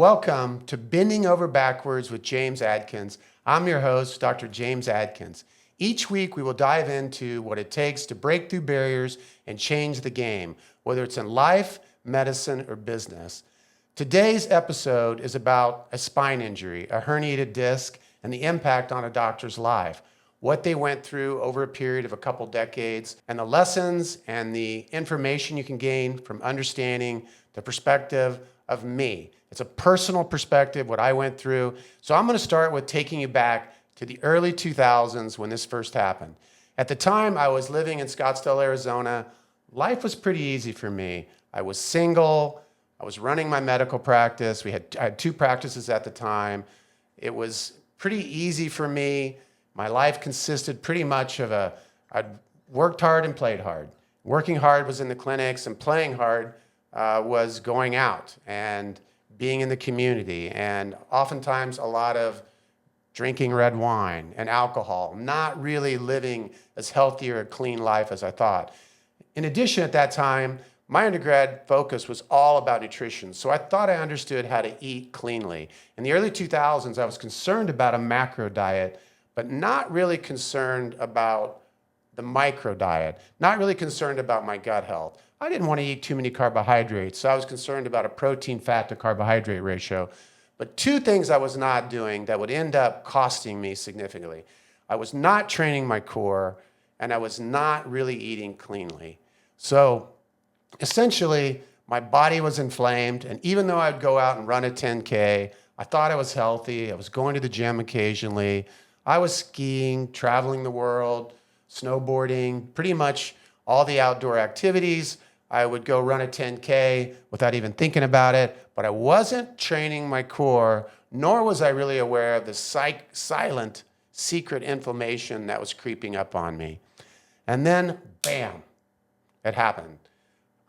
Welcome to Bending Over Backwards with James Adkins. I'm your host, Dr. James Adkins. Each week we will dive into what it takes to break through barriers and change the game, whether it's in life, medicine, or business. Today's episode is about a spine injury, a herniated disc, and the impact on a doctor's life, what they went through over a period of a couple decades, and the lessons and the information you can gain from understanding the perspective of me. It's a personal perspective, what I went through. So I'm going to start with taking you back to the early 2000s when this first happened. At the time, I was living in Scottsdale, Arizona. Life was pretty easy for me. I was single. I was running my medical practice. I had two practices at the time. It was pretty easy for me. My life consisted pretty much of I'd worked hard and played hard. Working hard was in the clinics, and playing hard was going out and being in the community, and oftentimes a lot of drinking red wine and alcohol, not really living as healthy or a clean life as I thought. In addition, at that time, my undergrad focus was all about nutrition, so I thought I understood how to eat cleanly. In the early 2000s, I was concerned about a macro diet, but not really concerned about the micro diet, not really concerned about my gut health. I didn't want to eat too many carbohydrates, so I was concerned about a protein-fat to carbohydrate ratio. But two things I was not doing that would end up costing me significantly. I was not training my core, and I was not really eating cleanly. So essentially, my body was inflamed, and even though I'd go out and run a 10K, I thought I was healthy. I was going to the gym occasionally. I was skiing, traveling the world, snowboarding, pretty much all the outdoor activities. I would go run a 10K without even thinking about it, but I wasn't training my core, nor was I really aware of the silent, secret inflammation that was creeping up on me. And then, bam, it happened.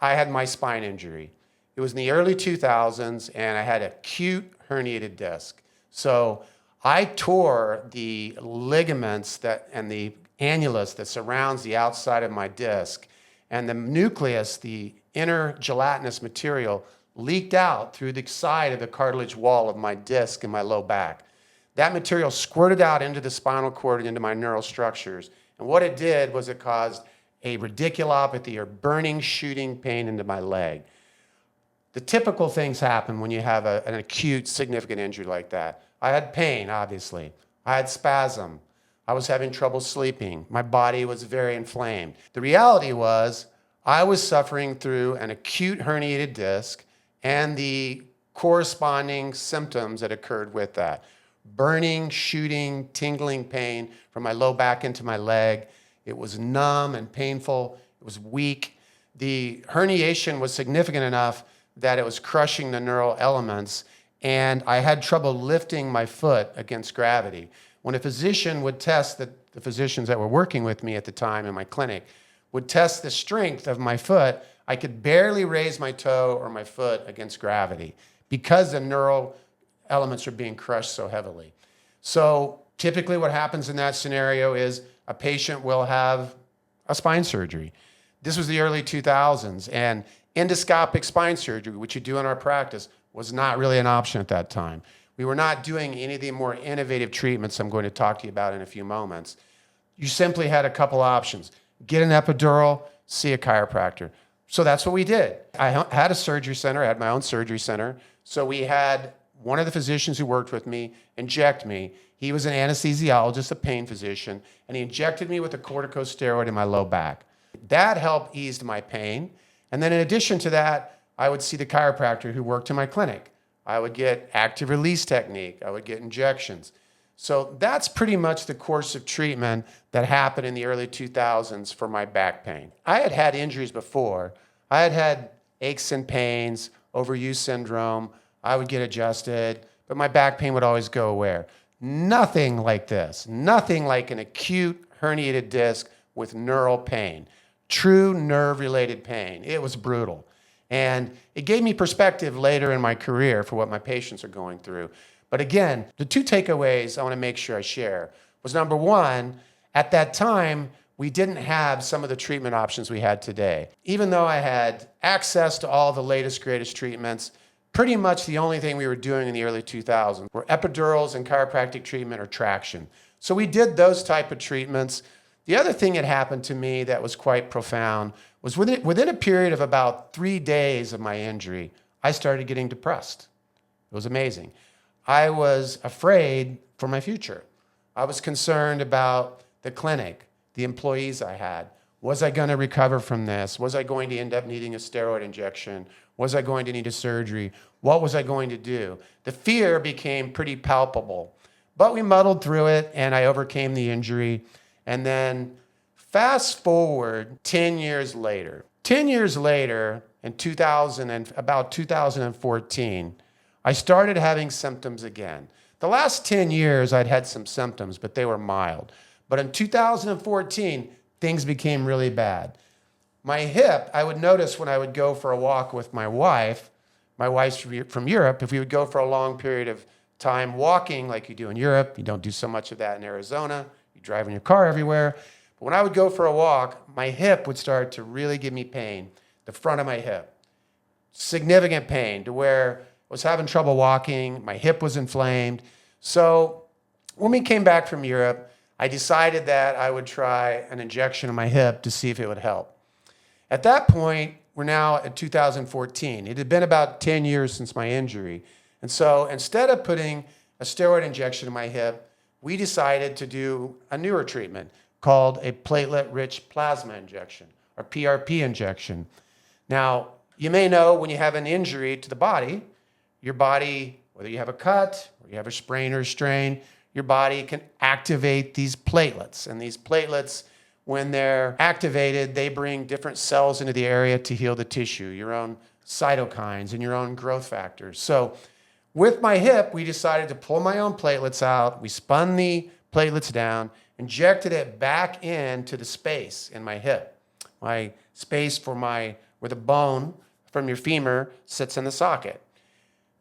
I had my spine injury. It was in the early 2000s, and I had acute herniated disc. So I tore the ligaments and the annulus that surrounds the outside of my disc, and the nucleus, the inner gelatinous material, leaked out through the side of the cartilage wall of my disc in my low back. That material squirted out into the spinal cord and into my neural structures. And what it did was it caused a radiculopathy, or burning, shooting pain into my leg. The typical things happen when you have an acute, significant injury like that. I had pain, obviously. I had spasm. I was having trouble sleeping. My body was very inflamed. The reality was I was suffering through an acute herniated disc and the corresponding symptoms that occurred with that. Burning, shooting, tingling pain from my low back into my leg. It was numb and painful. It was weak. The herniation was significant enough that it was crushing the neural elements, and I had trouble lifting my foot against gravity. When a physician would test, the physicians that were working with me at the time in my clinic would test the strength of my foot, I could barely raise my toe or my foot against gravity because the neural elements are being crushed so heavily. So typically what happens in that scenario is a patient will have a spine surgery. This was the early 2000s, and endoscopic spine surgery, which you do in our practice, was not really an option at that time. We were not doing any of the more innovative treatments I'm going to talk to you about in a few moments. You simply had a couple options. Get an epidural, see a chiropractor. So that's what we did. I had a surgery center. I had my own surgery center. So we had one of the physicians who worked with me inject me. He was an anesthesiologist, a pain physician, and he injected me with a corticosteroid in my low back. That helped ease my pain. And then in addition to that, I would see the chiropractor who worked in my clinic. I would get active release technique. I would get injections. So that's pretty much the course of treatment that happened in the early 2000s for my back pain. I had had injuries before. I had had aches and pains, overuse syndrome. I would get adjusted, but my back pain would always go away. Nothing like this. Nothing like an acute herniated disc with neural pain. True nerve-related pain. It was brutal. And it gave me perspective later in my career for what my patients are going through. But again, the two takeaways I want to make sure I share was, number one, at that time, we didn't have some of the treatment options we had today. Even though I had access to all the latest, greatest treatments, pretty much the only thing we were doing in the early 2000s were epidurals and chiropractic treatment or traction. So we did those type of treatments. The other thing that happened to me that was quite profound was within a period of about 3 days of my injury, I started getting depressed. It was amazing. I was afraid for my future. I was concerned about the clinic, the employees I had. Was I going to recover from this? Was I going to end up needing a steroid injection? Was I going to need a surgery? What was I going to do? The fear became pretty palpable, but we muddled through it and I overcame the injury. And then fast forward 10 years later. 10 years later, in about 2014, I started having symptoms again. The last 10 years, I'd had some symptoms, but they were mild. But in 2014, things became really bad. My hip, I would notice when I would go for a walk with my wife's from Europe, if we would go for a long period of time walking like you do in Europe, you don't do so much of that in Arizona, you drive in your car everywhere. But when I would go for a walk, my hip would start to really give me pain, the front of my hip. Significant pain to where I was having trouble walking, my hip was inflamed. So when we came back from Europe, I decided that I would try an injection in my hip to see if it would help. At that point, we're now at 2014. It had been about 10 years since my injury. And so instead of putting a steroid injection in my hip, we decided to do a newer treatment called a platelet-rich plasma injection, or PRP injection. Now, you may know when you have an injury to the body, your body, whether you have a cut, or you have a sprain or a strain, your body can activate these platelets. And these platelets, when they're activated, they bring different cells into the area to heal the tissue, your own cytokines and your own growth factors. So with my hip, we decided to pull my own platelets out. We spun the platelets down, injected it back into the space in my hip, my space where the bone from your femur sits in the socket.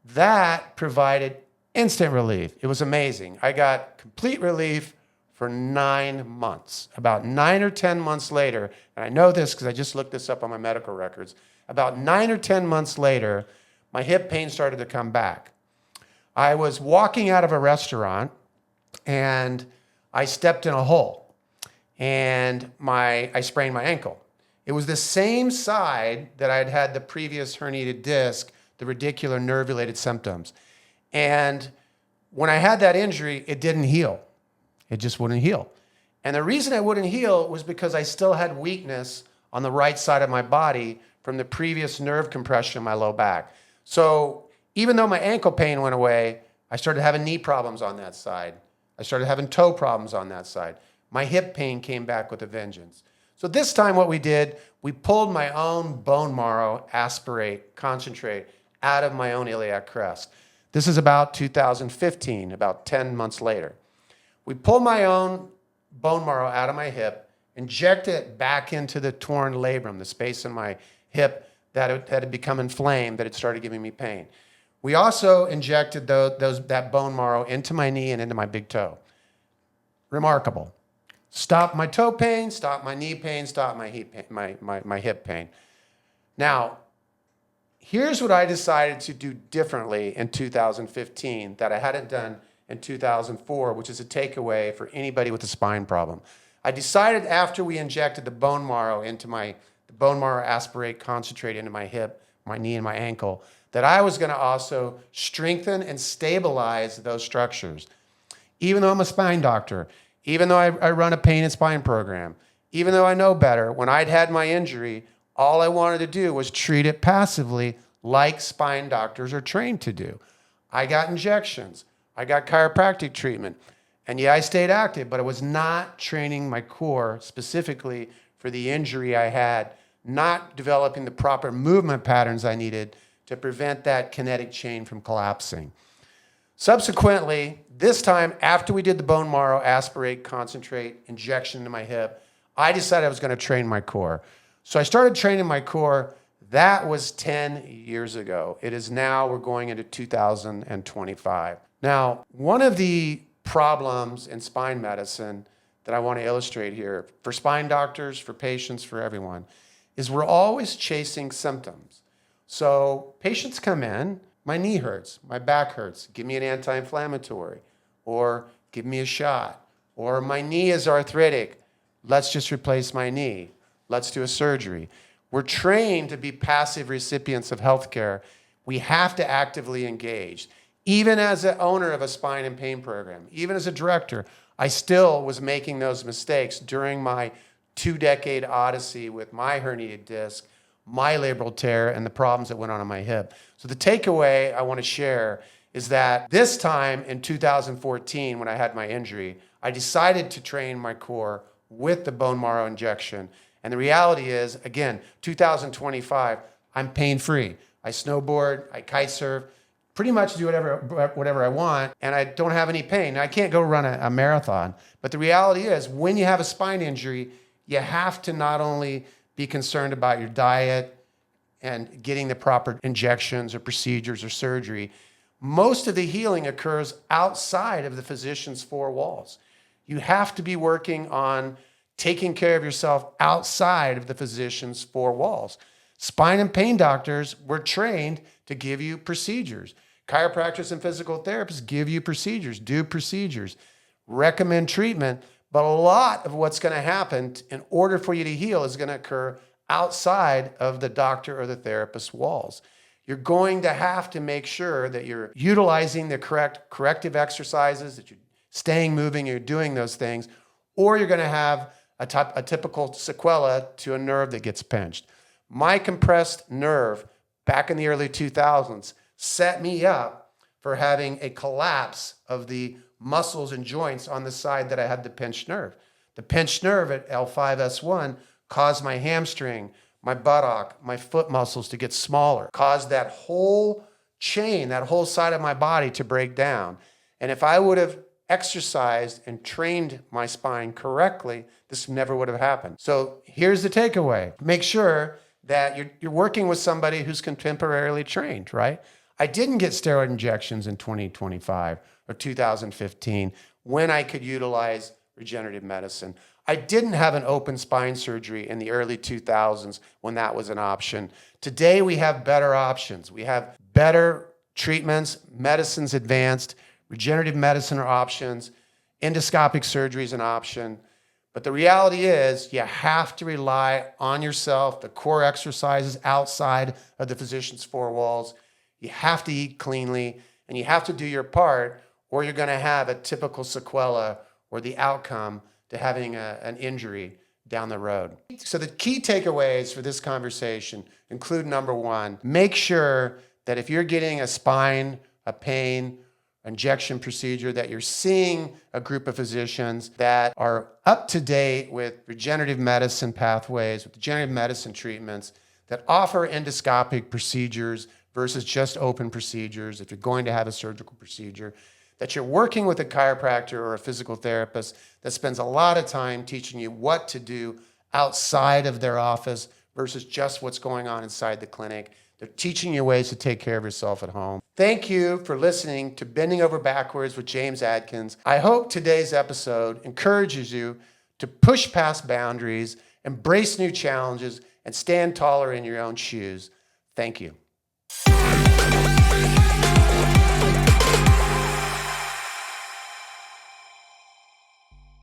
That provided instant relief. It was amazing. I got complete relief for 9 months. About 9 or 10 months later, and I know this because I just looked this up on my medical records, about 9 or 10 months later, my hip pain started to come back. I was walking out of a restaurant and I stepped in a hole and I sprained my ankle. It was the same side that I'd had the previous herniated disc, the radicular nerve-related symptoms. And when I had that injury, it didn't heal. It just wouldn't heal. And the reason it wouldn't heal was because I still had weakness on the right side of my body from the previous nerve compression in my low back. So even though my ankle pain went away, I started having knee problems on that side. I started having toe problems on that side. My hip pain came back with a vengeance. So this time what we did, we pulled my own bone marrow aspirate, concentrate out of my own iliac crest. This is about 2015, about 10 months later. We pulled my own bone marrow out of my hip, injected it back into the torn labrum, the space in my hip that had become inflamed, that had started giving me pain. We also injected that bone marrow into my knee and into my big toe. Remarkable. Stopped my toe pain, stopped my knee pain, stopped my hip pain. Now, here's what I decided to do differently in 2015 that I hadn't done in 2004, which is a takeaway for anybody with a spine problem. I decided after we injected the bone marrow aspirate concentrate into my hip, my knee, and my ankle, that I was going to also strengthen and stabilize those structures. Even though I'm a spine doctor, even though I run a pain and spine program, even though I know better, when I'd had my injury, all I wanted to do was treat it passively like spine doctors are trained to do. I got injections. I got chiropractic treatment. And yeah, I stayed active, but I was not training my core specifically for the injury I had, not developing the proper movement patterns I needed to prevent that kinetic chain from collapsing. Subsequently, this time after we did the bone marrow aspirate concentrate injection into my hip, I decided I was going to train my core. So I started training my core. That was 10 years ago. It is now, we're going into 2025. Now, one of the problems in spine medicine that I want to illustrate here, for spine doctors, for patients, for everyone, is we're always chasing symptoms. So patients come in, My knee hurts, my back hurts, give me an anti-inflammatory, or give me a shot, or my knee is arthritic, let's just replace my knee, let's do a surgery. We're trained to be passive recipients of healthcare. We have to actively engage. Even as an owner of a spine and pain program, even as a director, I still was making those mistakes during my 2-decade odyssey with my herniated disc, my labral tear, and the problems that went on my hip. So the takeaway I want to share is that this time in 2014, when I had my injury, I decided to train my core with the bone marrow injection. And the reality is, again, 2025, I'm pain-free. I snowboard, I kite surf, pretty much do whatever I want, and I don't have any pain. Now, I can't go run a marathon, but the reality is, when you have a spine injury, you have to not only be concerned about your diet and getting the proper injections or procedures or surgery. Most of the healing occurs outside of the physician's four walls. You have to be working on taking care of yourself outside of the physician's four walls. Spine and pain doctors were trained to give you procedures. Chiropractors and physical therapists give you procedures, do procedures, recommend treatment, but a lot of what's going to happen in order for you to heal is going to occur outside of the doctor or the therapist's walls. You're going to have to make sure that you're utilizing the corrective exercises, that you're staying moving, you're doing those things, or you're going to have a typical sequela to a nerve that gets pinched. My compressed nerve back in the early 2000s set me up for having a collapse of the muscles and joints on the side that I had the pinched nerve. The pinched nerve at L5S1 caused my hamstring, my buttock, my foot muscles to get smaller, caused that whole chain, that whole side of my body to break down. And if I would have exercised and trained my spine correctly, this never would have happened. So here's the takeaway. Make sure that you're working with somebody who's contemporarily trained, right? I didn't get steroid injections in 2025 or 2015 when I could utilize regenerative medicine. I didn't have an open spine surgery in the early 2000s when that was an option. Today we have better options. We have better treatments, medicine's advanced, regenerative medicine are options, endoscopic surgery is an option. But the reality is you have to rely on yourself, the core exercises outside of the physician's four walls. You have to eat cleanly and you have to do your part, or you're going to have a typical sequela or the outcome to having an injury down the road. So the key takeaways for this conversation include number one, make sure that if you're getting a spine, a pain, injection procedure, that you're seeing a group of physicians that are up to date with regenerative medicine pathways, with regenerative medicine treatments that offer endoscopic procedures versus just open procedures if you're going to have a surgical procedure, that you're working with a chiropractor or a physical therapist that spends a lot of time teaching you what to do outside of their office versus just what's going on inside the clinic. They're teaching you ways to take care of yourself at home. Thank you for listening to Bending Over Backwards with James Adkins. I hope today's episode encourages you to push past boundaries, embrace new challenges, and stand taller in your own shoes. Thank you.